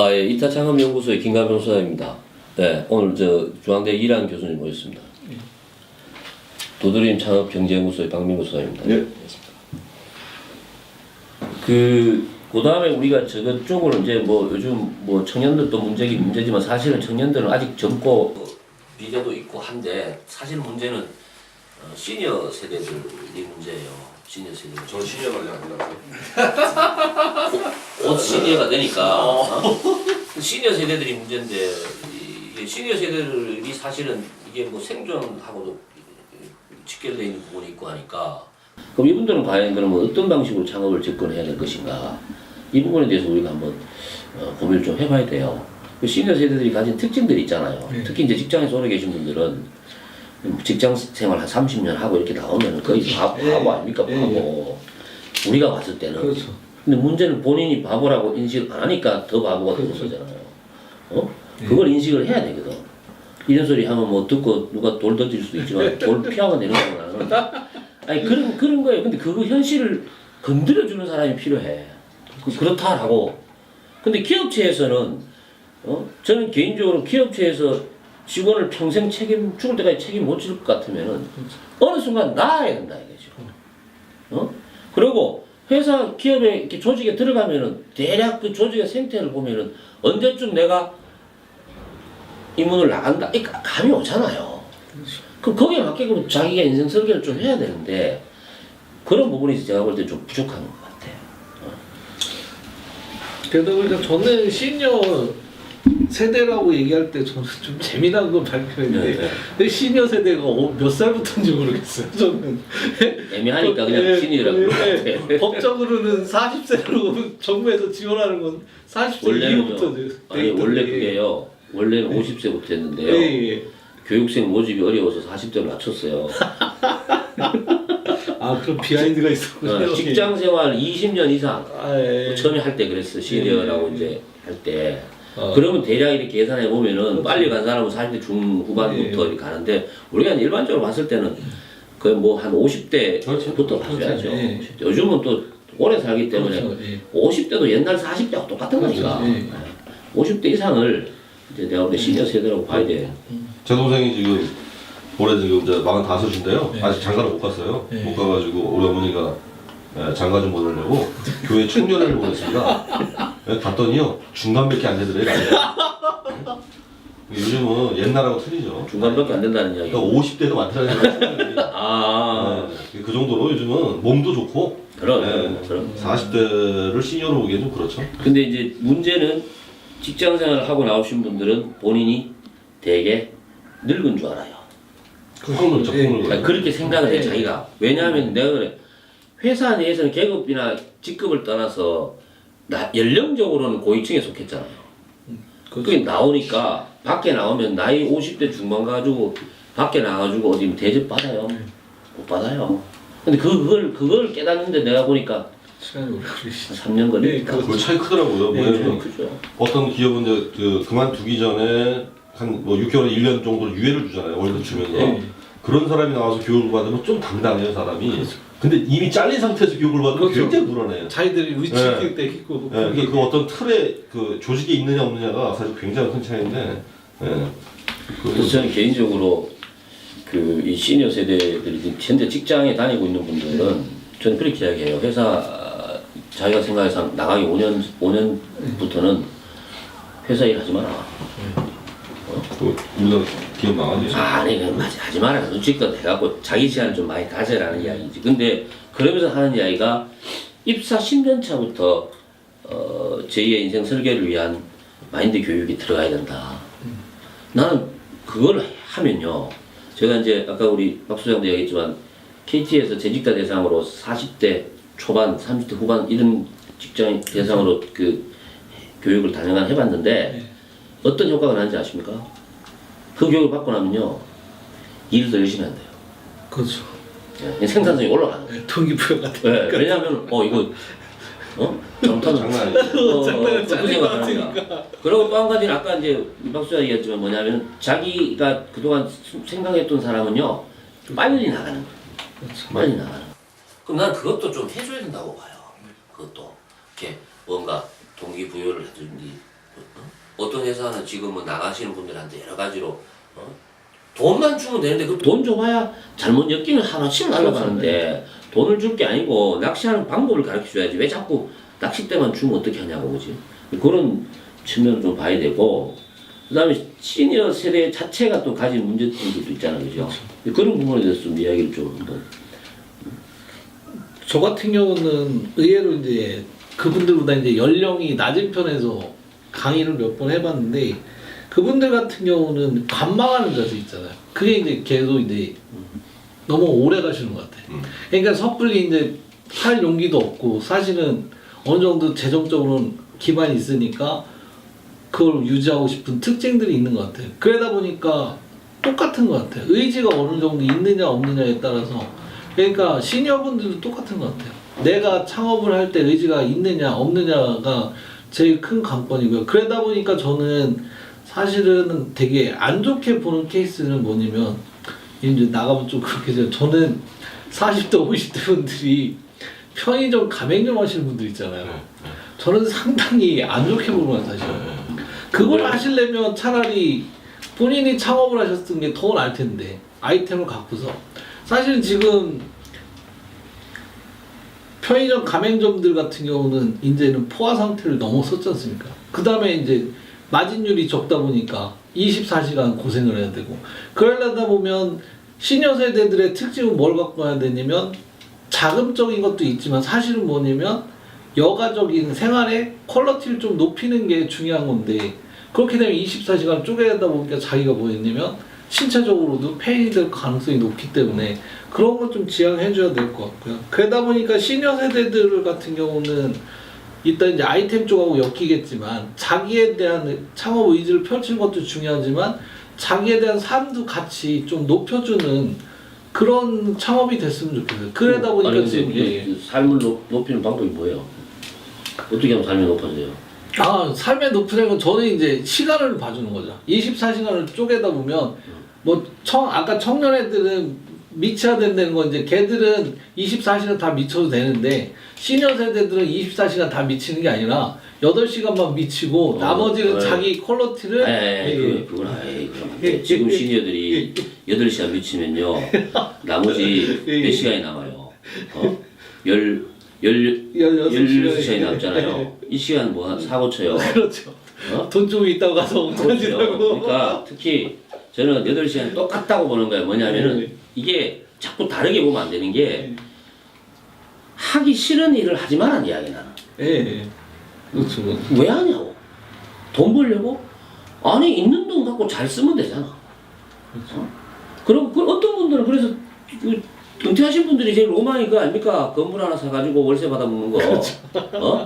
예, 이타창업연구소의 김가병 소장입니다. 네, 오늘 중앙대 이란 교수님 모셨습니다. 도드림 창업경제연구소의 박민구 소장입니다. 네. 그 다음에 우리가 저쪽으로 이제 뭐 요즘 뭐 청년들도 문제긴 문제지만 사실은 청년들은 아직 젊고 비대도 있고 한데 사실 문제는 시니어 세대들이 문제예요. 시니어 세대. 저 시니어 관련 아니라고요? 곧 시니어가 되니까 시니어 세대들이 문제인데 이 시니어 세대들이 사실은 이게 뭐 생존하고도 직결되어 있는 부분이 있고 하니까 그럼 이분들은 과연 그러면 어떤 방식으로 창업을 접근해야 될 것인가 이 부분에 대해서 우리가 한번 고민을 좀 해봐야 돼요. 그 시니어 세대들이 가진 특징들이 있잖아요. 네. 특히 이제 직장에서 오래 계신 분들은 직장 생활 한 30년 하고 이렇게 나오면 거의 바보 아닙니까? 바보. 우리가 봤을 때는. 그렇죠. 근데 문제는 본인이 바보라고 인식 안 하니까 더 바보가 되는 그렇죠. 거잖아요. 그걸 인식을 해야 되거든. 이런 소리 하면 뭐 듣고 누가 돌 던질 수도 있지만 돌 피하고 내는 거는 아니 그런 거예요. 근데 그거 현실을 건드려주는 사람이 필요해. 그렇다라고. 근데 기업체에서는 저는 개인적으로 기업체에서 직원을 평생 죽을 때까지 책임 못 질 것 같으면은 어느 순간 나아야 된다 이거죠. 그리고 회사 기업에 이렇게 조직에 들어가면은 대략 그 조직의 생태를 보면은 언제쯤 내가 이 문을 나간다 이 감이 오잖아요. 그럼 거기에 맞게끔 자기가 인생 설계를 좀 해야 되는데 그런 부분에서 제가 볼 때 좀 부족한 것 같아요. 게다가 그러니까 저는 시니어 세대라고 얘기할 때 저는 좀 재미난 건 발견했는데 네. 근데 시니어 세대가 몇 살부터인지 모르겠어요. 저는 애매하니까 그냥 시니어라고 그런 것 같아요. 법적으로는 40세로 정부에서 지원하는 건 40세 이후부터 아니 원래 그게요. 원래는 50세부터 했는데요. 예. 교육생 모집이 어려워서 40대로 낮췄어요. 아 그럼 비하인드가 있었군요. 직장 생활 20년 이상 예. 처음에 할 때 그랬어. 시니어라고 이제 할 때. 그러면 대략 이렇게 계산해 보면은 그렇죠. 빨리 간 사람은 40대 중후반부터 예. 이렇게 가는데 우리가 일반적으로 봤을 때는 거의 뭐 한 50대부터 가셔야죠. 예. 요즘은 또 오래 살기 때문에 그렇죠. 예. 50대도 옛날 40대하고 똑같은 거니까. 그렇죠. 예. 50대 이상을 이제 내가 볼 때 시니어 세대라고 봐야 돼. 제 동생이 지금 올해 지금 이제 45인데요. 네. 아직 장가를 못 갔어요. 네. 못 가가지고 우리 어머니가 장가 좀 보내려고 교회 청년회를 보냈습니다. 갔더니요 중간밖에 안 되더래요. 요즘은 옛날하고 틀리죠. 중간밖에 안 된다는 이야기. 그러니까 50대도 많다는 거예요. 그 정도로 요즘은 몸도 좋고 그럼. 40대를 시니어로 보기엔 좀 그렇죠. 근데 이제 문제는 직장 생활을 하고 나오신 분들은 본인이 되게 늙은 줄 알아요. 폭을 적응을 그러니까 그렇게 생각을 해 네. 자기가. 왜냐하면 내가 그래. 회사 내에서는 계급이나 직급을 떠나서 연령적으로는 고위층에 속했잖아요. 그게 나오니까 밖에 나오면 나이 50대 중반 가지고 밖에 나가지고 어디 대접 받아요? 못 받아요. 근데 그걸 깨닫는데 내가 보니까 시간이 오래 걸리시죠. 3년 걸리니까. 그 차이 크더라고요. 네, 뭐냐면 크죠. 어떤 기업은 이제 그만두기 전에 한 뭐 6개월, 1년 정도 유예를 주잖아요. 월급 주면서. 네. 그런 사람이 나와서 교육을 받으면 좀 당당해요, 사람이. 근데 이미 잘린 상태에서 교육을 받으면 그렇죠. 굉장히 불안해요. 자기들이 위치 네. 때 있고 예, 그 어떤 틀에 그 조직에 있느냐 없느냐가 사실 굉장히 큰 차이인데. 그래서 저는 개인적으로 이 시니어 세대들이 현재 직장에 다니고 있는 분들은 저는 그렇게 이야기해요. 회사 자기가 생각해서 나가기 5년부터는 회사 일 하지 마라. 우리가 기업 망하지. 아니 하지 마라. 눈치껏 해갖고 자기 시간을 좀 많이 가져라는 이야기지. 근데 그러면서 하는 이야기가 입사 10년 차부터 제2의 인생 설계를 위한 마인드 교육이 들어가야 된다. 나는 그걸 하면요. 제가 이제 아까 우리 박 소장도 얘기했지만 KT에서 재직자 대상으로 40대 초반, 30대 후반 이런 직장 대상으로 그 교육을 다년간 해봤는데 어떤 효과가 나는지 아십니까? 그 교육을 받고 나면요 일을 더 열심히 한대요. 그렇죠. 생산성이 올라가는 거예요. 동기부여 같은. 네, 왜냐하면 이거 잘못하면 장난 아니죠. 장난은 그 잘릴 것 생각을 같으니까. 그리고 또 한 가지는 아까 이제 박수가 얘기했지만 뭐냐면 자기가 그동안 생각했던 사람은요 빨리 나가는 거예요. 그렇죠. 빨리 나가는 거예요. 그럼 난 그것도 좀 해줘야 된다고 봐요. 그것도 이렇게 뭔가 동기부여를 해주든지 어떤 회사는 지금은 나가시는 분들한테 여러 가지로 돈만 주면 되는데 그 돈 줘봐야 잘못 엮이면 하나씩 날아가는데 돈을 줄 게 아니고 낚시하는 방법을 가르쳐 줘야지 왜 자꾸 낚싯대만 주면 어떻게 하냐고 그지? 그런 측면을 좀 봐야 되고 그다음에 시니어 세대 자체가 또 가진 문제점들도 있잖아요, 그죠? 그런 부분에 대해서 좀 이야기를 좀 한번. 저 같은 경우는 의외로 이제 그분들보다 이제 연령이 낮은 편에서 강의를 몇 번 해봤는데 그분들 같은 경우는 관망하는 자세 있잖아요. 그게 이제 계속 이제 너무 오래 가시는 것 같아요. 그러니까 섣불리 이제 할 용기도 없고 사실은 어느 정도 재정적으로는 기반이 있으니까 그걸 유지하고 싶은 특징들이 있는 것 같아요. 그러다 보니까 똑같은 것 같아요. 의지가 어느 정도 있느냐 없느냐에 따라서 그러니까 시니어분들도 똑같은 것 같아요. 내가 창업을 할 때 의지가 있느냐 없느냐가 제일 큰 관건이고요. 그러다 보니까 저는 사실은 되게 안 좋게 보는 케이스는 뭐냐면 이제 나가면 좀 그렇게 돼요. 저는 40대 50대 분들이 편의점 가맹점 하시는 분들 있잖아요. 저는 상당히 안 좋게 보는 것 같아요. 그걸 하시려면 차라리 본인이 창업을 하셨던 게 더 나을 텐데 아이템을 갖고서 사실 지금 편의점 가맹점들 같은 경우는 이제는 포화 상태를 넘어섰지 않습니까? 그 다음에 이제 마진율이 적다 보니까 24시간 고생을 해야 되고 그러려다 보면 시니어 세대들의 특징은 뭘 갖고 와야 되냐면 자금적인 것도 있지만 사실은 뭐냐면 여가적인 생활의 퀄리티를 좀 높이는 게 중요한 건데 그렇게 되면 24시간 쪼개다 보니까 자기가 뭐였냐면 신체적으로도 폐인이 될 가능성이 높기 때문에 그런 것 좀 지양해 줘야 될 것 같고요. 그러다 보니까 시니어 세대들 같은 경우는 일단 이제 아이템 쪽하고 엮이겠지만 자기에 대한 창업 의지를 펼치는 것도 중요하지만 자기에 대한 삶도 같이 좀 높여주는 그런 창업이 됐으면 좋겠어요. 그러다 보니까 아니, 지금 그 삶을 높이는 방법이 뭐예요? 어떻게 하면 삶이 높아져요? 삶의 높은 건 저는 이제 시간을 봐주는 거죠. 24시간을 쪼개다 보면 아까 청년 애들은 미쳐야 된다는 건 이제 걔들은 24시간 다 미쳐도 되는데 시니어 세대들은 24시간 다 미치는 게 아니라 8시간만 미치고 나머지는 자기 퀄리티를 그건 지금 시니어들이 8시간 미치면요 나머지 몇 시간이 남아요? 16시간이 남잖아요. 이 시간 뭐 사고 쳐요. 그렇죠. 돈 좀 있다고 가서 엉터리라고. 그러니까 특히 저는 8시간이 똑같다고 보는 거예요. 뭐냐면은 이게 자꾸 다르게 보면 안 되는 게 하기 싫은 일을 하지 말라는 이야기야 나는. 그렇죠. 왜 하냐고. 돈 벌려고? 아니 있는 돈 갖고 잘 쓰면 되잖아. 그렇죠. 그럼 어떤 분들은 그래서 은퇴하신 분들이 제일 로망이 그거 아닙니까? 건물 하나 사가지고 월세 받아먹는 거. 그렇죠.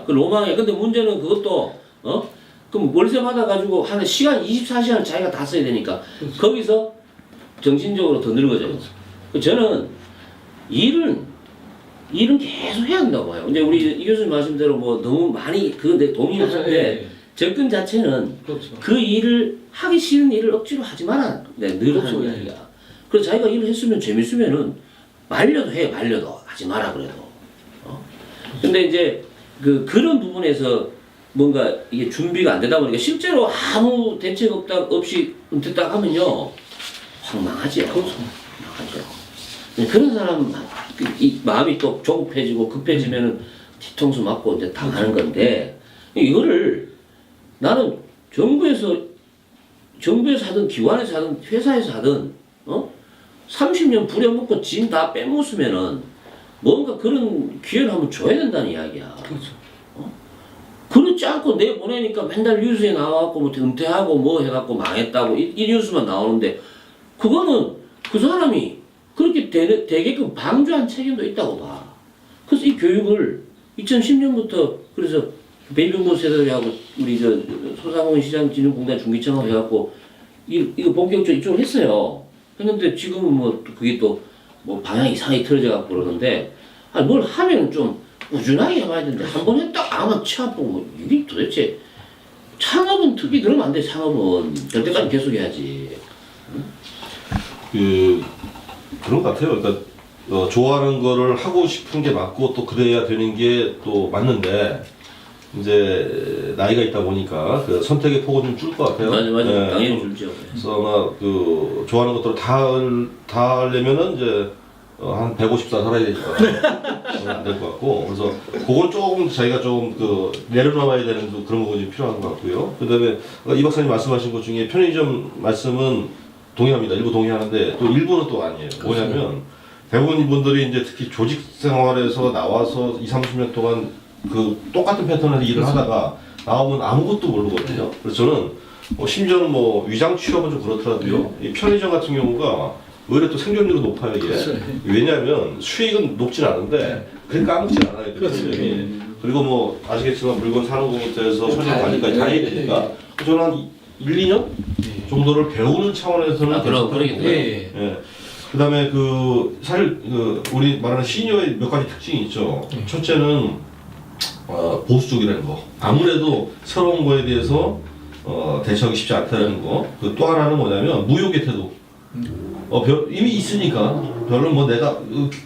그 로망이야. 근데 문제는 그것도 그럼 월세 받아가지고 하는 시간 24시간을 자기가 다 써야 되니까 그렇죠. 거기서 정신적으로 더 늙어져요. 그렇죠. 저는 일은 계속 해야 한다고 봐요. 근데 우리 이 교수님 말씀대로 뭐 너무 많이 내 동의하는데 접근 자체는 그렇죠. 그 일을 하기 싫은 일을 억지로 하지 마라. 늘 그렇죠. 하는 이야기야. 그래서 자기가 일을 했으면 재밌으면은 말려도 해. 말려도 하지 마라 그래도. 근데 이제 그런 부분에서 뭔가 이게 준비가 안 되다 보니까 실제로 아무 대책 없이 은퇴딱 하면요 황망하죠. 그렇죠. 황망하죠. 그런 사람 이 마음이 또 조급해지고 급해지면은 뒤통수 맞고 이제 당하는 건데 이거를 나는 정부에서 하든 기관에서 하든 회사에서 하든 30년 부려먹고 진 다 빼먹으면은 뭔가 그런 기회를 한번 줘야 된다는 이야기야. 그렇죠. 그렇지 않고 내보내니까 맨날 뉴스에 나와갖고 뭐 은퇴하고 뭐 해갖고 망했다고 이 뉴스만 나오는데 그거는 그 사람이 그렇게 되게끔 방조한 책임도 있다고 봐. 그래서 이 교육을 2010년부터 그래서 베이비붐 세대들하고 우리 소상공인 시장진흥공단 중기청하고 해갖고 이거 본격적으로 이쪽으로 했어요. 했는데 지금은 뭐 그게 또 뭐 방향이 이상하게 틀어져갖고 그러는데 뭘 하면 좀 꾸준하게 해봐야 되는데 한 번 했다 아마 취업 보고 이게 도대체 창업은 특히 그러면 안 돼. 창업은 될 때까지 계속 해야지. 그런 것 같아요. 그러니까 좋아하는 거를 하고 싶은 게 맞고 또 그래야 되는 게 또 맞는데 이제 나이가 있다 보니까 그 선택의 폭은 좀 줄 것 같아요. 맞아. 예. 당연히 줄죠. 그래서 아마 그 좋아하는 것들을 다 하려면은 이제 한 150살 살아야 되니까 안 될 것 같고, 그래서 그건 조금 자기가 좀 그 내려놓아야 되는 그런 부분이 필요한 것 같고요. 그다음에 이 박사님 말씀하신 것 중에 편의점 말씀은 동의합니다. 일부 동의하는데 또 일부는 또 아니에요. 뭐냐면 대부분 분들이 이제 특히 조직 생활에서 나와서 20, 30년 동안 그 똑같은 패턴에서 일을 하다가 나오면 아무것도 모르거든요. 그래서 저는 심지어는 뭐 위장 취업은 좀 그렇더라도요. 이 편의점 같은 경우가 오히려 또 생존율이 높아요, 이게. 그렇죠. 왜냐하면 수익은 높진 않은데 그렇게 까먹진 않아요, 그 그렇죠. 편의점이. 그리고 뭐 아시겠지만 물건 사는 것부터 해서 손님 관리까지 다 해야 되니까 저는 한 1, 2년 정도를 배우는 차원에서는 그럼 그러겠네요. 예. 예. 그다음에 그 사실 그 우리 말하는 시니어의 몇 가지 특징이 있죠. 첫째는 보수적이라는 거. 아무래도 새로운 거에 대해서 대처하기 쉽지 않다는 거. 그 또 하나는 뭐냐면 무욕의 태도. 이미 있으니까 별로 뭐 내가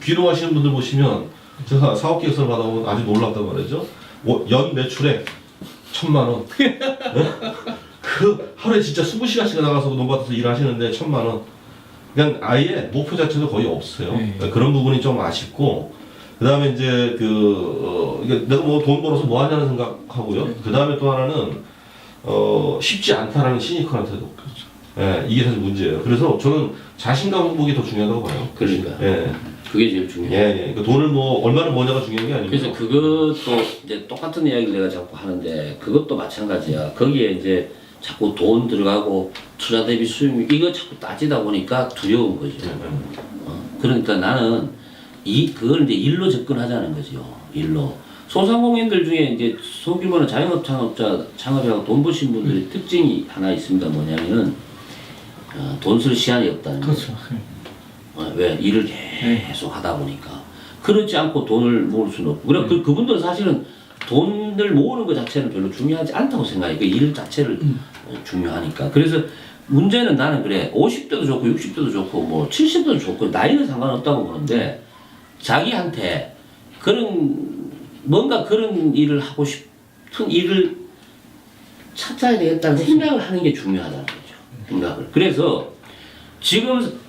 귀농하시는 분들 보시면 제가 사업계획서를 받아보면 아주 놀랍단 말이죠. 연 매출액 1,000만 원. 그 하루에 진짜 20시간씩 나가서 논밭에서 일하시는데 1,000만 원. 그냥 아예 목표 자체도 거의 없어요. 그런 부분이 좀 아쉽고, 그 다음에 이제 이게 내가 뭐 돈 벌어서 뭐 하냐는 생각하고요. 그 다음에 또 하나는 쉽지 않다라는 시니컬한테도. 예, 이게 사실 문제예요. 그래서 저는 자신감 회복이 더 중요하다고 봐요. 그러니까. 예. 그게 제일 중요해요. 예. 그 돈을 뭐 얼마나 버냐가 중요한 게 아니고. 그래서 그것도 이제 똑같은 이야기를 내가 자꾸 하는데 그것도 마찬가지야. 거기에 이제 자꾸 돈 들어가고 투자 대비 수익 이거 자꾸 따지다 보니까 두려운 거죠. 그러니까 나는 그걸 이제 일로 접근하자는 거죠. 일로. 소상공인들 중에 이제 소규모는 자영업 창업자하고 돈 버신 분들의 특징이 하나 있습니다. 뭐냐면은 돈 쓸 시간이 없다는 거죠. 그렇죠. 왜 일을 계속 하다 보니까 그렇지 않고 돈을 모을 수는 없고 그래 그분들은 사실은 돈을 모으는 것 자체는 별로 중요하지 않다고 생각해. 그 일 자체를 중요하니까. 그래서 문제는 나는 그래 50대도 좋고 60대도 좋고 뭐 70대도 좋고 나이는 상관없다고 보는데 자기한테 뭔가 그런 일을 하고 싶은 일을 찾아야 되겠다는 생각을 하는 게 중요하다는 거죠. 생각을. 그래서 지금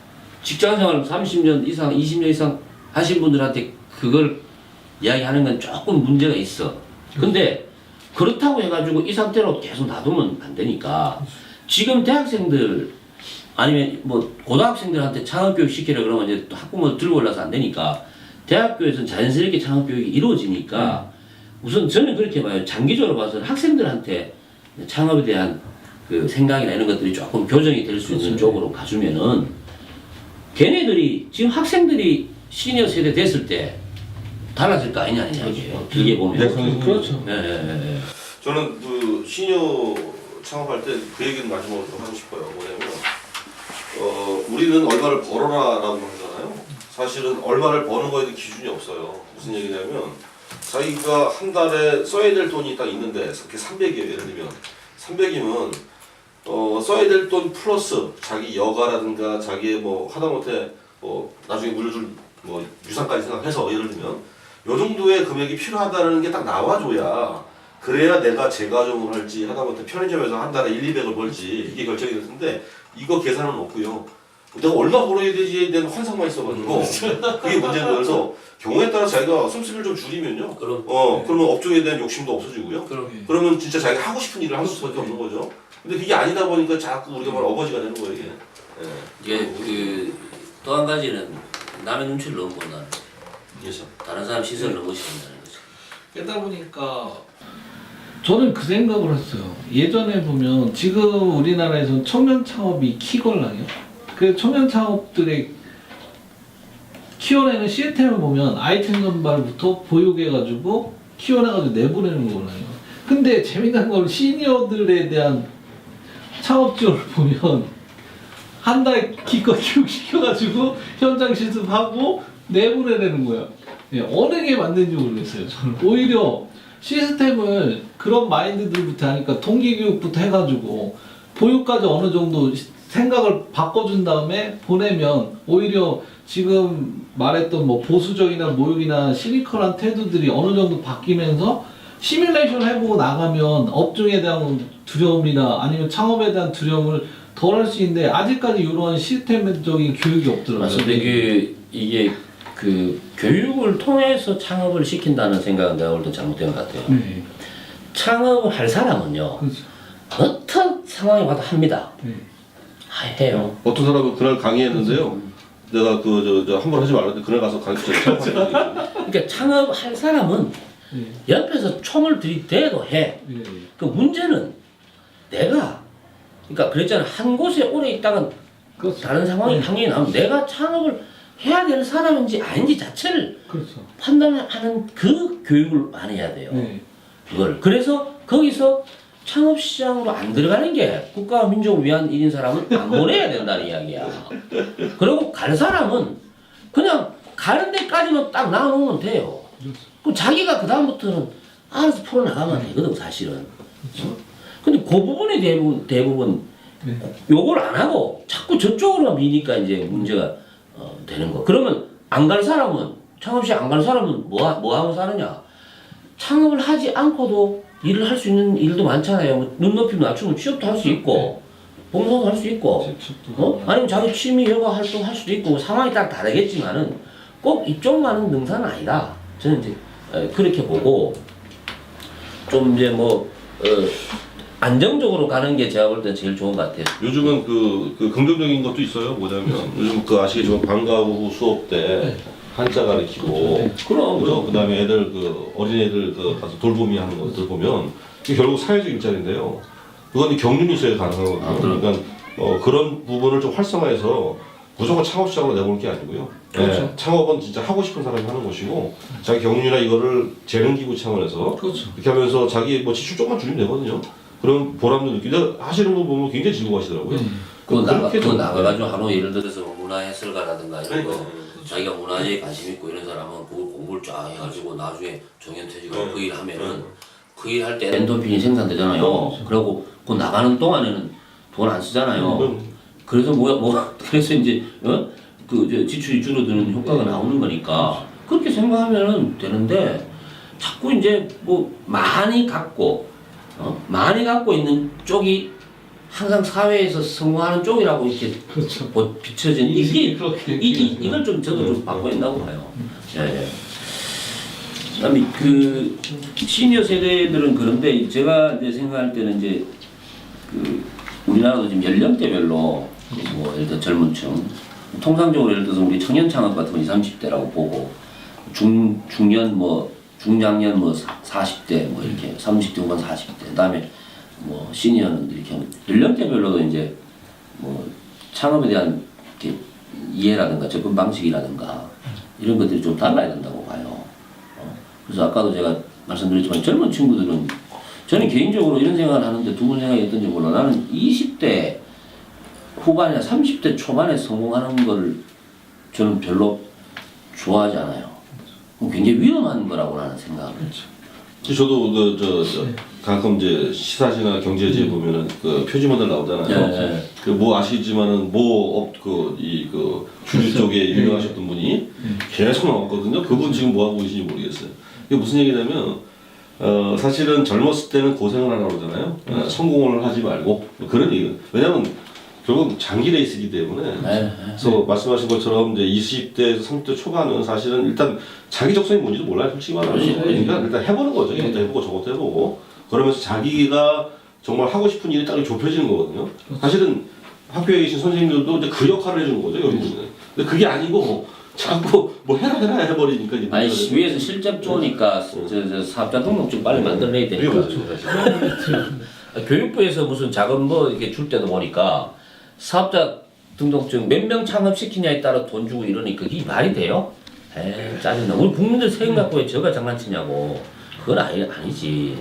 직장생활 30년 이상, 20년 이상 하신 분들한테 그걸 이야기하는 건 조금 문제가 있어. 근데 그렇다고 해가지고 이 상태로 계속 놔두면 안 되니까 지금 대학생들 아니면 뭐 고등학생들한테 창업교육 시키려 그러면 이제 또 학부모 들고 올라서 안 되니까 대학교에서는 자연스럽게 창업교육이 이루어지니까 우선 저는 그렇게 봐요. 장기적으로 봐서는 학생들한테 창업에 대한 그 생각이나 이런 것들이 조금 교정이 될 수 있는 쪽으로 가주면은 걔네들이 지금 학생들이 시니어 세대 됐을 때 달라질 거 아니냐는 이야기예요. 길게 보면. 그렇죠. 네. 저는 그 시니어 창업할 때 그 얘기는 마지막으로 좀 하고 싶어요. 뭐냐면 우리는 얼마를 벌어라라고 하잖아요. 사실은 얼마를 버는 거에도 기준이 없어요. 무슨 얘기냐면 자기가 한 달에 써야 될 돈이 딱 있는데 그게 300이에요. 예를 들면 300이면 써야 될 돈 플러스 자기 여가라든가 자기의 뭐 하다못해 뭐 나중에 물줄 뭐 유산까지 생각해서 예를 들면 요 정도의 금액이 필요하다는 게 딱 나와줘야 그래야 내가 재가정을 할지 하다못해 편의점에서 한 달에 1, 200을 벌지 이게 결정이 될 텐데 이거 계산은 없고요. 내가 얼마 벌어야 되지에 대한 환상만 있어가지고 그게 문제인 거예요. 그래서 경우에 따라 자기가 씀씀이를 좀 줄이면요. 그러면 업종에 대한 욕심도 없어지고요. 그러면 진짜 자기가 하고 싶은 일을 할 수밖에 없는 거죠. 근데 그게 아니다 보니까 자꾸 우리가 말 어거지가 되는 거예요, 이게. 이게 또 한 가지는 남의 눈치를 너무 본다는 거죠. 그래서 다른 사람 시선을 너무 신다는 거죠. 그러다 보니까 저는 그 생각을 했어요. 예전에 보면 지금 우리나라에서는 청년 창업이 키걸랑이요. 그 청년 창업들의 키워내는 시스템을 보면 아이템 선발부터 보육해가지고 키워내가지고 내보내는 거거든요. 근데 재미난 건 시니어들에 대한 창업 지원을 보면 한 달 기껏 교육시켜가지고 현장 실습하고 내보내는 거야. 예, 어느 게 맞는지 모르겠어요. 저는 오히려 시스템을 그런 마인드들부터 하니까 동기교육부터 해가지고 보육까지 어느 정도 생각을 바꿔준 다음에 보내면 오히려 지금 말했던 뭐 보수적이나 모욕이나 시니컬한 태도들이 어느 정도 바뀌면서 시뮬레이션 해보고 나가면 업종에 대한 두려움이나 아니면 창업에 대한 두려움을 덜 할 수 있는데 아직까지 이러한 시스템적인 교육이 없더라고요. 맞습니다. 이게 그 교육을 통해서 창업을 시킨다는 생각은 내가 볼 때 잘못된 것 같아요. 네. 창업을 할 사람은요. 그렇죠. 어떤 상황에 와도 합니다. 네. 해요. 어떤 사람은 그날 강의했는데요. 내가 저 한번 하지 말랬는데 그날 가서 강의 창업하는 그러니까 창업할 사람은 네. 옆에서 총을 들이대도 해. 네. 그 문제는 내가 그러니까 그랬잖아. 한 곳에 오래 있다가 그렇죠. 다른 상황이 당연히 나오면 내가 창업을 해야 되는 사람인지 아닌지 자체를 그렇죠. 판단하는 그 교육을 많이 해야 돼요. 네. 그걸. 그래서 거기서 창업시장으로 안 들어가는 게 국가와 민족을 위한 일인 사람은 안 보내야 된다는 이야기야. 그리고 갈 사람은 그냥 가는 데까지만 딱 나눠놓으면 돼요. 그럼 자기가 그다음부터는 알아서 풀어나가면 되거든, 사실은. 근데 그 부분에 대부분 네. 요걸 안 하고 자꾸 저쪽으로만 미니까 이제 문제가 되는 거. 그러면 안 갈 사람은, 창업시장 안 갈 사람은 뭐 하고 사느냐? 창업을 하지 않고도 일을 할 수 있는 일도 많잖아요. 뭐 눈높이 낮추면 취업도 할 수 있고, 봉사도 할 수 있고, 아니면 자기 취미 여가 활동 할 수도 있고, 상황에 따라 다르겠지만은 꼭 이쪽만은 능사는 아니다. 저는 이제 그렇게 보고, 좀 이제 안정적으로 가는 게 제가 볼 때 제일 좋은 것 같아요. 요즘은 그 긍정적인 것도 있어요. 뭐냐면 요즘 그 아시겠지만 방과 후 수업 때 한자 가르치고 그죠? 그다음에 애들 어린애들 가서 돌보미 하는 것들 보면 이게 결국 사회적 일자리인데요. 그건 경륜이 있어야 가능하거든요. 그러니까 그런 부분을 좀 활성화해서 무조건 창업시장으로 내보낼 게 아니고요. 그렇죠. 네, 창업은 진짜 하고 싶은 사람이 하는 것이고 자기 경륜이나 이거를 재능기부 차원에서 그렇죠. 이렇게 하면서 자기 지출 조금만 줄이면 되거든요. 그런 보람도 느끼고 하시는 거 보면 굉장히 즐거워하시더라고요. 그거 그렇게 좀- 나가가지고 하루 예를 들어서 문화해설가라든가 이런 거 네. 자기가 문화에 관심 있고 이런 사람은 그걸 공부를 쫙 해가지고 나중에 정년퇴직하고 그 일 하면은 그 일 할 때 엔도핀이 생산되잖아요. 그리고 그 나가는 동안에는 돈 안 쓰잖아요. 그래서 그래서 이제 지출이 줄어드는 효과가 나오는 거니까 그렇게 생각하면 되는데 자꾸 이제 많이 갖고 있는 쪽이 항상 사회에서 성공하는 쪽이라고 이렇게 그렇죠. 비춰진 그렇게 이걸 좀 저도 좀 바꿔야 된다고 봐요. 예. 그다음에 그 시니어 세대들은 그런데 제가 이제 생각할 때는 이제 우리나라도 지금 연령대별로 예를 들어 젊은층 통상적으로 예를 들어서 우리 청년 창업 같은 건 20, 30대라고 보고 중년 중장년 40대 이렇게 30대 후반 40대 그다음에 시니어는 이렇게 연령대별로도 이제 창업에 대한 이렇게 이해라든가 접근 방식이라든가 이런 것들이 좀 달라야 된다고 봐요. 그래서 아까도 제가 말씀드렸지만 젊은 친구들은 저는 개인적으로 이런 생각을 하는데 두 분 생각이 어떤지 몰라. 나는 20대 후반이나 30대 초반에 성공하는 걸 저는 별로 좋아하지 않아요. 굉장히 위험한 거라고 나는 생각을 했죠. 저도 가끔 이제 시사지나 경제지에 보면은 그 표지모델 나오잖아요. 네. 아시지만은 주류 쪽에 유명하셨던 분이 계속 나왔거든요. 그분 지금 뭐 하고 계신지 모르겠어요. 이게 무슨 얘기냐면 사실은 젊었을 때는 고생을 하라고 그러잖아요. 성공을 하지 말고 그런 얘기. 왜냐면 결국 장기 레이스이기 때문에. 그래서 말씀하신 것처럼 이제 20대에서 30대 초반은 사실은 일단 자기 적성이 뭔지도 몰라요, 솔직히 말하면. 그러니까 일단 해보는 거죠. 이것도 해보고 저것도 해보고. 그러면서 자기가 정말 하고 싶은 일이 딱 좁혀지는 거거든요. 사실은 학교에 계신 선생님들도 이제 그 역할을 해주는 거죠, 결국은. 근데 그게 아니고 자꾸 해라 해버리니까. 이제 아니 위에서 실적 좋으니까 저 사업자 등록증 빨리 만들어내야 되니까. 교육부에서 무슨 작은 이렇게 줄 때도 보니까 사업자 등록증 몇 명 창업시키냐에 따라 돈 주고 이러니 그게 말이 돼요? 짜증나. 우리 국민들 세금 갖고 왜 저가 장난치냐고. 그건 아니지.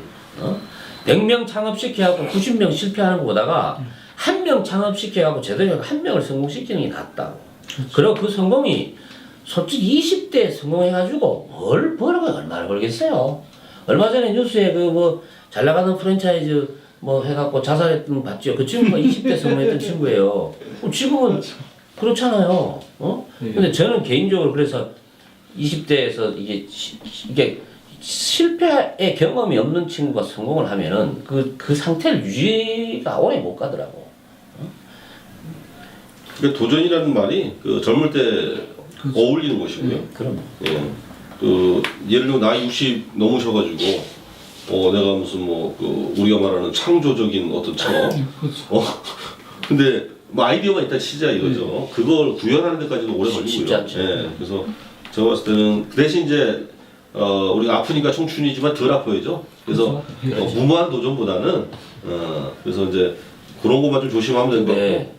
100명 창업시켜갖고 90명 실패하는 것보다가 1명 창업시켜갖고 제대로 1명을 성공시키는 게 낫다고. 그리고 그 성공이 솔직히 20대에 성공해가지고 뭘 벌어가 얼마나 벌겠어요. 얼마 전에 뉴스에 잘 나가는 프랜차이즈 해갖고 자살했던 거 봤죠. 그 친구가 20대 성공했던 친구예요. 지금은 그렇잖아요. 근데 저는 개인적으로 그래서 20대에서 이게 실패의 경험이 없는 친구가 성공을 하면은 그 상태를 유지가 오래 못 가더라고. 그러니까 도전이라는 말이 그 젊을 때 어울리는 것이고요. 그럼. 예. 그 예를 들면 나이 60 넘으셔가지고 내가 무슨 우리가 말하는 창조적인 어떤 창업. 근데 뭐 아이디어가 있다 치자 이거죠. 그걸 구현하는 데까지도 오래 쉽지 걸리고요. 않죠. 예. 그래서 제가 봤을 때는 그 대신 이제 우리가 아프니까 청춘이지만 덜 아파야죠. 그래서 무모한 도전보다는 그래서 이제 그런 것만 좀 조심하면 될 것 같고. 근데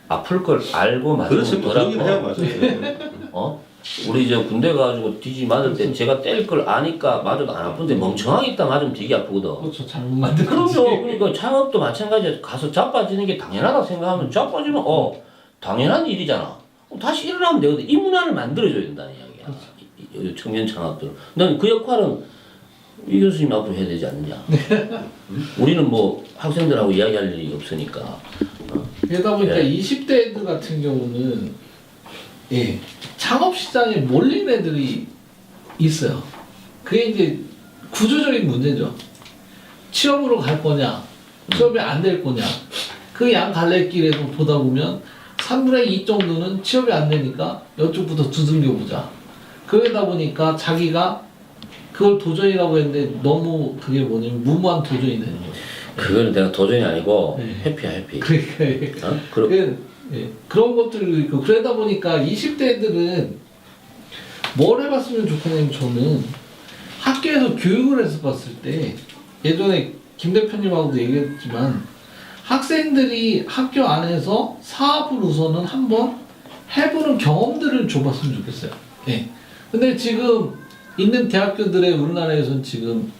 아플 걸 알고 맞으면 그렇지, 뭐 덜 그러긴 아파. 해야 맞아요. 우리 군대 가가지고 뒤지 맞을 때 제가 때릴 걸 아니까 맞아도 안 아픈데 멍청하게 있다 맞으면 되게 아프거든. 그렇죠. 잘못 만든 거지. 그럼요. 그러니까 창업도 마찬가지야. 가서 자빠지는 게 당연하다 생각하면 자빠지면 당연한 일이잖아. 다시 일어나면 되거든. 이 문화를 만들어줘야 된다는 이야기야. 이 청년 창업들. 난 그 역할은 이 교수님 앞으로 해야 되지 않느냐. 우리는 뭐 학생들하고 이야기할 일이 없으니까. 그러다 보니까 네. 20대 애들 같은 경우는 창업 시장에 몰린 애들이 있어요. 그게 이제 구조적인 문제죠. 취업으로 갈 거냐, 취업이 안 될 거냐. 그 양 갈래길에서 보다 보면 3분의 2 정도는 취업이 안 되니까 이쪽부터 두들겨 보자. 그러다 보니까 자기가 그걸 도전이라고 했는데 너무 그게 뭐냐면 무모한 도전이 되는 거예요. 그거는 내가 도전이 아니고 네. 회피야 회피. 그러니까 그럼 그런 것들도 있고 그러다 보니까 20대 애들은 뭘 해봤으면 좋겠냐면 저는 학교에서 교육을 해서 봤을 때 예전에 김 대표님하고도 얘기했지만 학생들이 학교 안에서 사업을 우선은 한번 해보는 경험들을 줘봤으면 좋겠어요. 근데 지금 있는 대학교들의 우리나라에서는 지금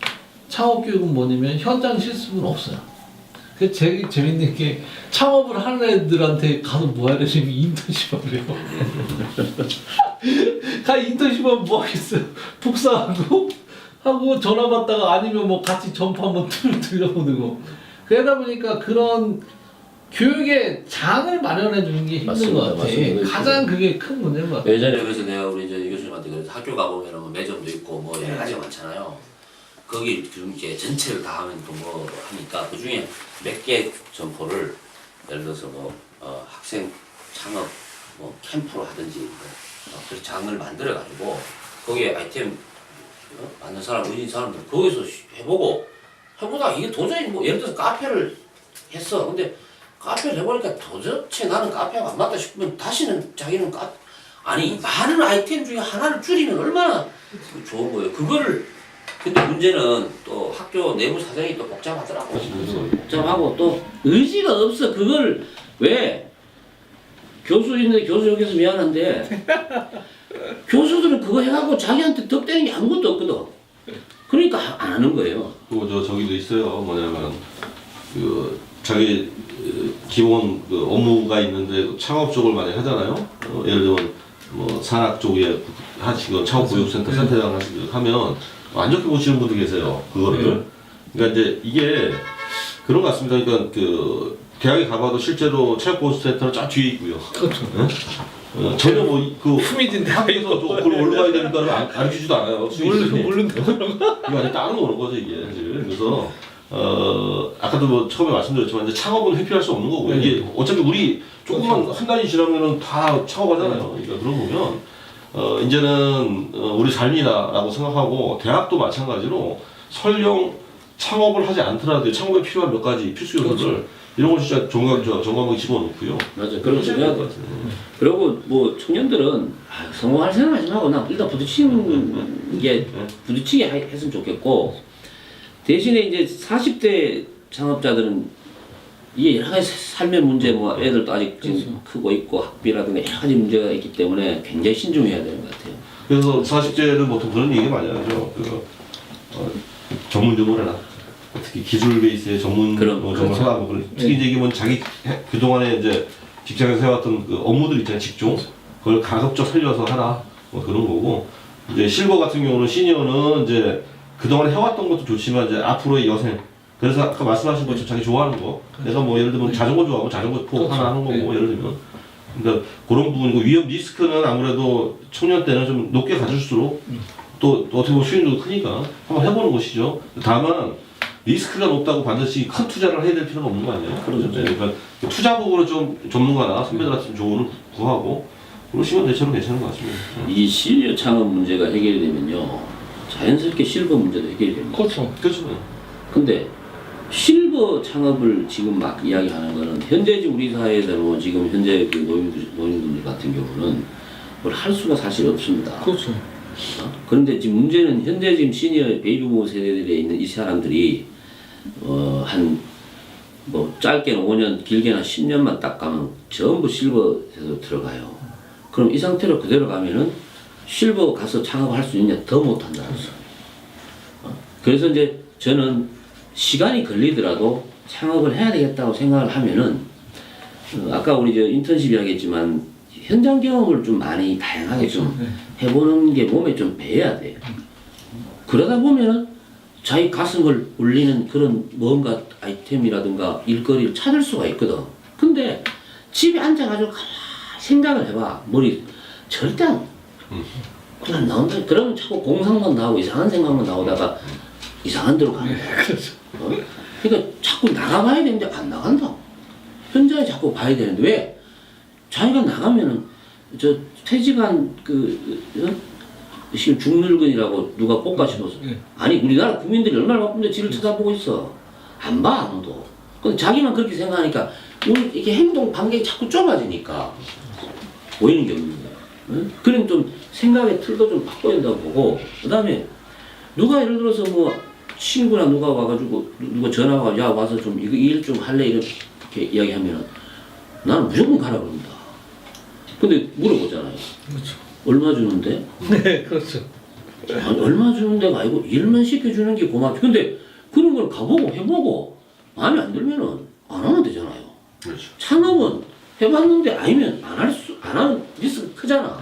창업 교육은 뭐냐면 현장 실습은 없어요. 그 되게 재밌는 게 창업을 하는 애들한테 가서 뭐 해야 되냐면 인턴십을 해요. 가 인턴십하면 뭐 하겠어요? 복사하고 하고 전화 받다가 아니면 뭐 같이 점프 한번 들려보는 거. 그러다 보니까 그런 교육의 장을 마련해 주는 게 힘든 맞습니다. 것 같아. 맞습니다. 가장 그게 큰 문제인 것 같아. 예전에 그래서 내가 우리 이제 이 교수님한테 그래서 학교 가보면 뭐 매점도 있고 뭐 여러 가지가 많잖아요. 거기 좀 이렇게 전체를 다 하면 또 뭐 하니까 그 중에 몇 개 점포를 예를 들어서 뭐 학생 창업 뭐 캠프로 하든지 그 장을 만들어 가지고 거기에 아이템 만든 사람, 의진 사람들 거기서 해보다 이게 도저히 뭐 예를 들어서 카페를 했어. 근데 카페를 해보니까 도대체 나는 카페가 안 맞다 싶으면 다시는 자기는 아니 많은 아이템 중에 하나를 줄이면 얼마나 좋은 거예요. 그거를 근데 문제는 또 학교 내부 사정이 또 복잡하더라고. 복잡하고 또 의지가 없어. 그걸 왜 교수 있는데 교수 여기서 미안한데 교수들은 그거 해갖고 자기한테 덕되는 게 아무것도 없거든. 그러니까 안 하는 거예요. 그리고 저기도 있어요. 뭐냐면 자기 기본 업무가 있는데 창업 쪽을 많이 하잖아요. 예를 들면 뭐 산학 쪽에 하시고 창업교육센터 센터장 하면 안 좋게 보시는 분들 계세요. 그거를. 그러니까 이제 이게 그런 것 같습니다. 그러니까 대학에 가봐도 실제로 창업교육센터는 쫙 뒤에 있고요. 그렇죠. 전혀 품위진데 학교에서 그걸 올라가야 되니까 가르치지도 않아요. 모른다. 이거 완전 따로 노는 거죠 이게 사실. 그래서 아까도 뭐 처음에 말씀드렸지만 이제 창업은 회피할 수 없는 거고요. 이게 어차피 우리 조금만 한 달이 지나면은 다 창업하잖아요. 그러니까 그런 보면 이제는 우리 삶이다라고 생각하고 대학도 마찬가지로 설령 창업을 하지 않더라도 창업에 필요한 몇 가지 필수 요소들 이런 거 진짜 정강하게 집어넣고요. 맞아. 그런 거 해야 돼. 그리고 뭐 청년들은 성공할 생각하지 말고 나 일단 부딪히게 했으면 좋겠고 대신에 이제 40대 창업자들은 이게 여러 가지 삶의 문제 뭐 애들도 아직 지금 크고 있고 학비라든가 여러 가지 문제가 있기 때문에 굉장히 신중해야 되는 것 같아요. 그래서 40대는 보통 그런 얘기 많이 하죠. 전문적으로 해라. 특히 기술 베이스의 전문을 하라. 특히 이제 이게 뭐 자기 그동안에 이제 직장에서 해왔던 그 업무들 있잖아요. 직종. 그걸 가급적 살려서 하라. 뭐 그런 거고. 이제 실버 같은 경우는 시니어는 이제 그동안 해왔던 것도 좋지만 이제 앞으로의 여생. 그래서 아까 말씀하신 것처럼 자기 좋아하는 거. 내가 뭐 예를 들면 자전거 좋아하고 자전거 포 하나 하는 거고 예를 들면. 그러니까 그런 부분이고 위험 리스크는 아무래도 청년 때는 좀 높게 가질수록 또 또 어떻게 보면 수익률도 크니까 한번 해보는 것이죠. 다만 리스크가 높다고 반드시 큰 투자를 해야 될 필요는 없는 거 아니에요? 그렇죠. 그러니까 투자 부분을 좀 전문가나 선배들 같은 조언을 구하고 그러시면 대체로 괜찮은 것 같습니다. 이 시니어 창업 문제가 해결되면요 자연스럽게 실버 문제도 해결이 됩니다. 그렇죠. 그렇죠. 근데 실버 창업을 지금 막 이야기하는 거는 현재 지금 우리 사회에서 지금 현재 그 노인분들 같은 경우는 뭘 할 수가 사실 없습니다. 그렇죠. 그런데 지금 문제는 현재 지금 시니어 베이비부모 세대들에 있는 이 사람들이 한 뭐 짧게는 5년 길게는 10년만 딱 가면 전부 실버에서 들어가요. 그럼 이 상태로 그대로 가면은 실버 가서 창업할 수 있냐? 더 못한다는 거죠. 그래서 이제 저는 시간이 걸리더라도 창업을 해야 되겠다고 생각을 하면은 아까 우리 저 인턴십 이야기했지만 현장 경험을 좀 많이 다양하게 좀 해보는 게 몸에 좀 배야 돼. 그러다 보면은 자기 가슴을 울리는 그런 뭔가 아이템이라든가 일거리를 찾을 수가 있거든. 근데 집에 앉아가지고 가만히 생각을 해봐. 머리 절대 안 그냥 나온다. 그러면 자꾸 공상만 나오고 이상한 생각만 나오다가 이상한 데로 가는 거야. 그러니까 자꾸 나가봐야 되는데 안 나간다. 현장에 자꾸 봐야 되는데 왜? 자기가 나가면은 저 퇴직한 지금 중늙은이라고 누가 볶아 씹어서 아니 우리나라 국민들이 얼마나 바쁜데 지를 쳐다보고 있어. 안 봐 아무도. 근데 자기만 그렇게 생각하니까 우리 이게 행동 반경이 자꾸 좁아지니까 보이는 게 없는 거야. 응? 그럼 좀 생각의 틀도 좀 바꿔야 된다고 보고 그다음에 누가 예를 들어서 뭐 친구나 누가 와가지고 누가 전화가 와서 야 와서 좀 이거 일 좀 할래 이렇게 이야기하면 나는 무조건 가라 그럽니다. 근데 물어보잖아요. 그렇죠. 얼마 주는데? 네, 그렇죠. 아니, 얼마 주는 데가 아니고 일만 시켜주는 게 고맙지. 근데 그런 걸 가보고 해보고 마음에 안 들면은 안 하면 되잖아요. 그렇죠. 창업은 해봤는데 아니면 안 하는 리스크가 크잖아.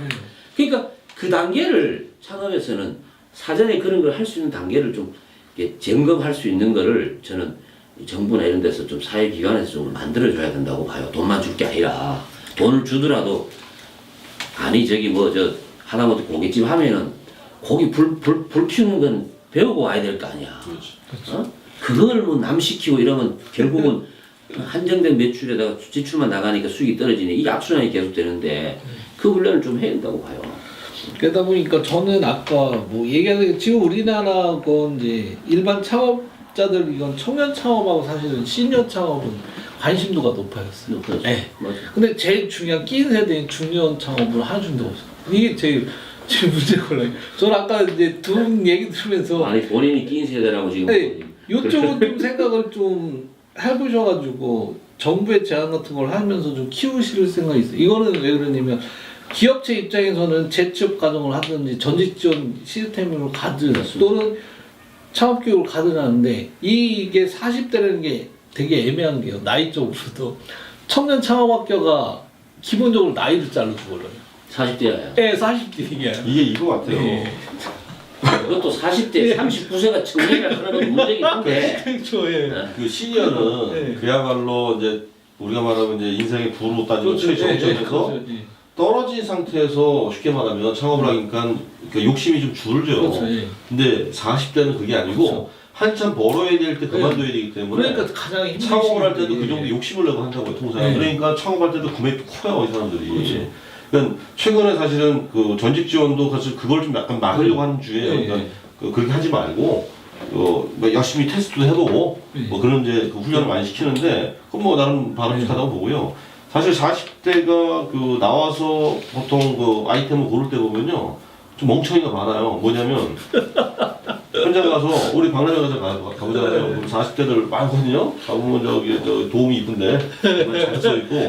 그러니까 그 단계를 창업에서는 사전에 그런 걸 할 수 있는 단계를 좀 이렇게 점검할 수 있는 거를 저는 정부나 이런 데서 좀 사회기관에서 좀 만들어줘야 된다고 봐요. 돈만 줄 게 아니라 돈을 주더라도 아니 저기 뭐 저 하다못해 고깃집 하면은 고기 불 피우는 건 배우고 와야 될 거 아니야. 그렇죠. 어? 그걸 뭐 남 시키고 이러면 결국은 한정된 매출에다가 지출만 나가니까 수익이 떨어지니 이 악순환이 계속 되는데 그 훈련을 좀 해야 된다고 봐요. 그러다 보니까 저는 아까 뭐 얘기하는 지금 우리나라 건 이제 일반 창업자들 이건 청년 창업하고 사실은 시니어 창업은 관심도가 높아졌어요. 네. 맞아. 근데 제일 중요한 끼인 세대인 중년 창업을 하는 데 없어요. 이게 제일 문제거든요. 저는 아까 이제 두 분 얘기 들으면서 아니 본인이 끼인 세대라고 지금. 네, 이쪽은 좀 생각을 좀 해보셔가지고 정부의 제안 같은 걸 하면서 좀 키우실 생각이 있어요. 이거는 왜 그러냐면 기업체 입장에서는 재취업 과정을 하든지 전직 지원 시스템으로 가든 또는 창업 교육을 가든 하는데 이게 40대라는 게 되게 애매한 게요. 나이적으로도 청년 창업학교가 기본적으로 나이를 자르고 걸려요. 40대야. 네, 40대 이게. 이게 이거 같아요. 네. 그것도 40대 39세가 청년이라 그러는 문제긴 한데. 그렇죠, 예. 그 시니어는 네. 그야말로 이제 우리가 말하면 이제 인생의 부로 따지는 그렇죠, 최정점에서 그렇죠, 예. 떨어진 상태에서 쉽게 말하면 창업을 하니까 그 욕심이 좀 줄죠. 그렇죠, 예. 근데 40대는 그게 아니고 그렇죠. 한참 벌어야 될 때 그만둬야 되기 때문에 그러니까 가장 힘든 창업을 할 때도 시기에. 그 정도 욕심을 내고 한다고요, 통상. 네. 그러니까 창업할 때도 금액도 커요, 이 사람들이. 그렇죠. 그러니까 최근에 사실은 그 전직 지원도 사실 그걸 좀 약간 막으려고 하는 주에 네. 그러니까 그렇게 하지 말고 뭐 열심히 테스트도 해보고 뭐 그런 이제 그 훈련을 많이 시키는데 그건 뭐 나름 바람직하다고 보고요. 사실 40대가 그 나와서 보통 그 아이템을 고를 때 보면요 좀 멍청이가 많아요. 뭐냐면 현장 가서 우리 박람회 가보잖아요. 그럼 40대들 많거든요. 가보면 저기 저 도움이 이쁜데 잘 써 있고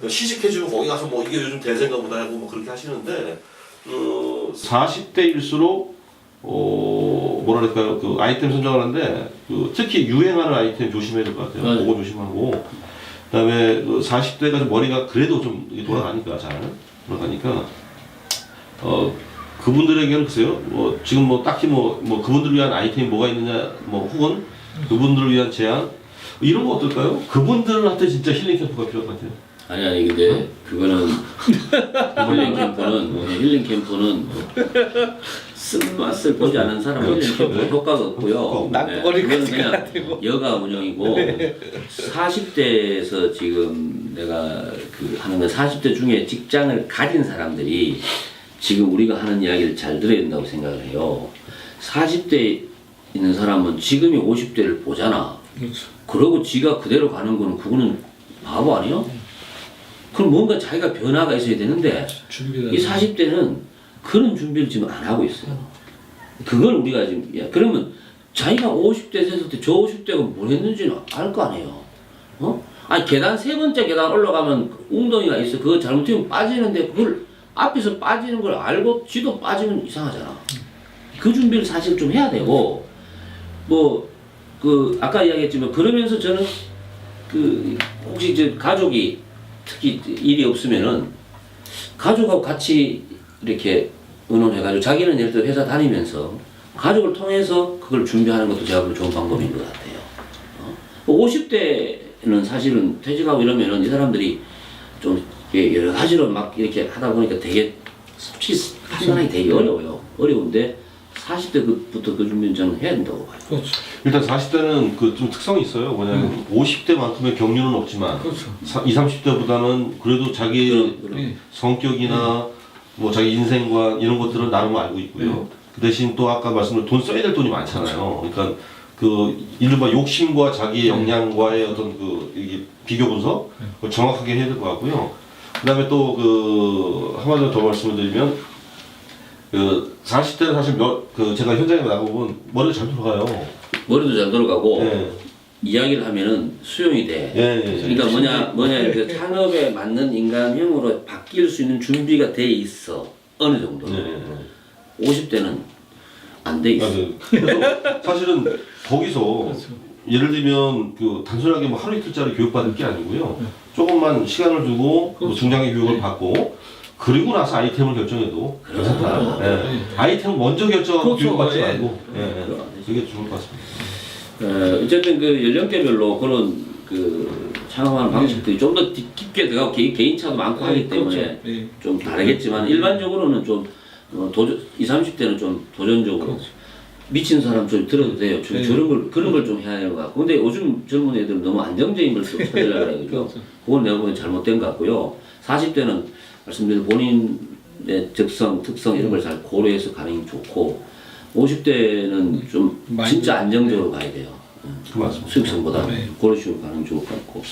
시식해주면 거기 가서 뭐 이게 요즘 대세인가 보다 하고 뭐 그렇게 하시는데 40대일수록 뭐랄까요 그 아이템 선정하는데 그 특히 유행하는 아이템 조심해야 될 것 같아요. 맞아요. 그거 조심하고 그다음에 그 40대가 좀 머리가 그래도 좀 돌아가니까 잘 돌아가니까 그분들에게는 글쎄요 뭐 지금 뭐 딱히 뭐 그분들을 위한 아이템이 뭐가 있느냐 뭐 혹은 그분들을 위한 제안 이런 거 어떨까요? 그분들한테 진짜 힐링 캠프가 필요할 것 같아요. 아니 근데 그거는 힐링 캠프는 쓴맛을 보지 않은 사람은 힐링 캠프 효과가 없고요. 낙거리가 그거는 그냥 여가 운영이고 40대에서 지금 내가 그 하는 건 40대 중에 직장을 가진 사람들이 지금 우리가 하는 이야기를 잘 들어야 된다고 생각을 해요. 40대 있는 사람은 지금이 50대를 보잖아. 그렇죠. 그러고 지가 그대로 가는 거는 그거는 바보 아니야? 그럼 뭔가 자기가 변화가 있어야 되는데 이 40대는 그런 준비를 지금 안 하고 있어요. 그걸 우리가 지금 그러면 자기가 50대 됐을 때 저 50대가 뭘 했는지는 알 거 아니에요. 어? 아니 계단 세 번째 계단 올라가면 웅덩이가 있어. 그거 잘못하면 빠지는데 그걸 앞에서 빠지는 걸 알고 지도 빠지면 이상하잖아. 그 준비를 사실 좀 해야 되고 뭐 그 아까 이야기했지만 그러면서 저는 그 혹시 이제 가족이 특히 일이 없으면은 가족하고 같이 이렇게 의논해가지고 자기는 예를 들어 회사 다니면서 가족을 통해서 그걸 준비하는 것도 제가 보면 좋은 방법인 것 같아요. 50대는 사실은 퇴직하고 이러면은 이 사람들이 좀 여러 가지로 막 이렇게 하다 보니까 되게 솔직히 판단하기 되게 어려워요. 어려운데 40대부터 그 준비는 저는 해야 된다고 봐요. 그렇죠. 일단 40대는 그 좀 특성이 있어요. 뭐냐면 50대만큼의 경륜은 없지만 그렇죠. 20, 30대보다는 그래도 자기 네. 성격이나 뭐 자기 인생관 이런 것들은 나름 알고 있고요. 그 대신 또 아까 말씀드린 돈 써야 될 돈이 많잖아요. 그러니까 그 이른바 욕심과 자기의 역량과의 어떤 그 이게 비교 분석 그걸 정확하게 해야 될 것 같고요. 그다음에 또 그 한마디로 더 말씀을 드리면 그 40대는 사실 그 제가 현장에 나가보면 머리가 잘 돌아가요. 머리도 잘 돌아가고 네. 이야기를 하면은 수용이 돼. 예. 그러니까 뭐냐 그 산업에 맞는 인간형으로 바뀔 수 있는 준비가 돼 있어. 어느 정도. 네. 50대는 안 돼 있어. 그래서 사실은 거기서 예를 들면 그 단순하게 뭐 하루 이틀짜리 교육받을 게 아니고요. 조금만 시간을 두고 뭐 중장기 교육을 받고 그리고 나서 아이템을 결정해도 괜찮다. 예. 아이템을 먼저 결정하고 그렇죠. 교육받지 예. 말고 그럼 안 되지. 그게 좋을 것 같습니다. 어쨌든 그 연령대별로 그런 그 창업하는 방식들이 좀 더 깊게 들어가고 개인차도 많고 하기 때문에 그렇죠. 네. 좀 다르겠지만 일반적으로는 좀 도전 20, 30대는 좀 도전적으로 그렇죠. 미친 사람 좀 들어도 돼요. 네. 그런 걸 좀 해야 되는 것 같고. 근데 요즘 젊은 애들은 너무 안정적인 걸 찾으려고 그래요. 그렇죠. 그건 내가 보기엔 잘못된 것 같고요. 40대는 말씀드린 본인의 적성, 특성 이런 걸 잘 고려해서 가는 게 좋고 50대는 좀 진짜 안정적으로 가야 돼요. 그 맞습니다. 수익성보다 네. 고르시고 가는 게 좋을 것 같고.